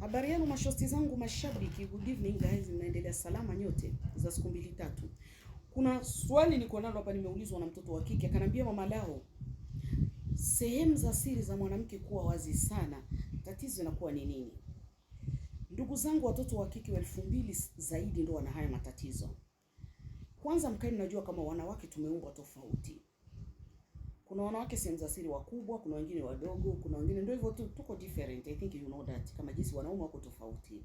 Habari yenu mashosti zangu mashabiki, good evening guys, mnaendelea salama nyote za siku 2-3. Kuna swali niko nalo hapa, nimeulizwa na mtoto wa kike, akanambia mama lao, sehemu za siri za mwanamke kuwa wazi sana, tatizo inakuwa ni nini? Ndugu zangu, watoto wa kike wa 2000 zaidi ndio wana haya matatizo. Kwanza mkae mnajua kama wanawake tumeumbwa tofauti. Kuna wanawake sehemu za siri wakubwa, kuna wengine wadogo, kuna wengine ndio hivyo tu, tuko different. I think you know that, kama jinsi wanaume wako tofauti.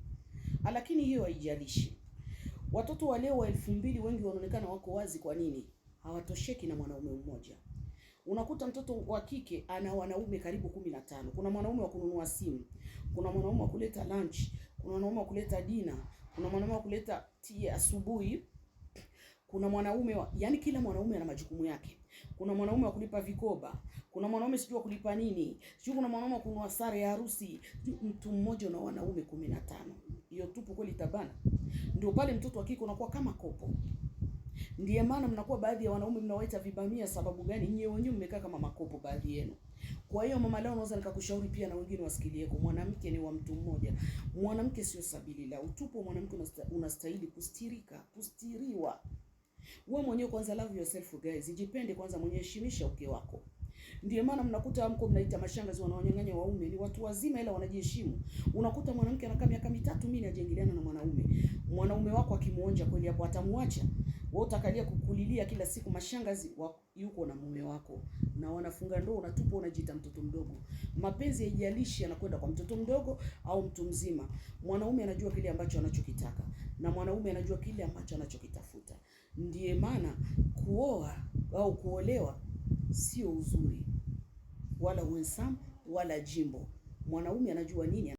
Lakini hiyo haijalishi. Watoto wa leo wa 2000 wengi wanaonekana wako wazi. Kwa nini? Hawatosheki na mwanaume mmoja. Unakuta mtoto wa kike ana wanaume karibu 15. Kuna mwanaume wa kununua simu, kuna mwanaume wa kuleta lunch, kuna mwanaume wa kuleta dinner, kuna mwanaume wa kuleta tea asubuhi. Kuna mwanaume yani kila mwanaume ana majukumu yake. Kuna mwanaume wa kulipa vikoba, kuna mwanaume sijui wa kulipa nini, sijui kuna mwanaume wa kununua sare ya harusi. Mtu mmoja na wanaume 15. Hiyo tupo kweli tabana. Ndio pale mtoto wa kike unakuwa kama kopo. Ndiye maana mnakuwa baadhi ya wanaume mnawaita vibamia. Sababu gani? Nyewe wenyewe mmekaa kama makopo baadhi yenu. Kwa hiyo mama leo naweza nikakushauri pia na wengine wasikilieko, mwanamke ni wa mtu mmoja. Mwanamke sio sabili la utupo. Mwanamke unastahili kustirika, kustiriwa. Wewe mwenyewe kwanza love yourself guys. Jipende kwanza mwenyewe, heshimisha uke wako. Ndiyo maana mnakuta mko mnaita mashangazi wanaonyang'anya waume, ni watu wazima ila wanajiheshimu. Unakuta mwanamke anakaa miaka 3 mimi najiingiliana na mwanaume. Mwanaume wako akimuonja kweli hapo atamwacha. Wewe utakalia kukulilia kila siku. Mashangazi yuko na mume wako na wanafunga ndoa, unatupa unajiita mtoto mdogo. Mapenzi haijalishi anakwenda kwa mtoto mdogo au mtu mzima. Mwanaume anajua kile ambacho anachokitaka na mwanaume anajua kile ambacho anachokitafuta. Ndiye maana kuoa au kuolewa sio uzuri wala uensam wala jimbo. Mwanaume anajua nini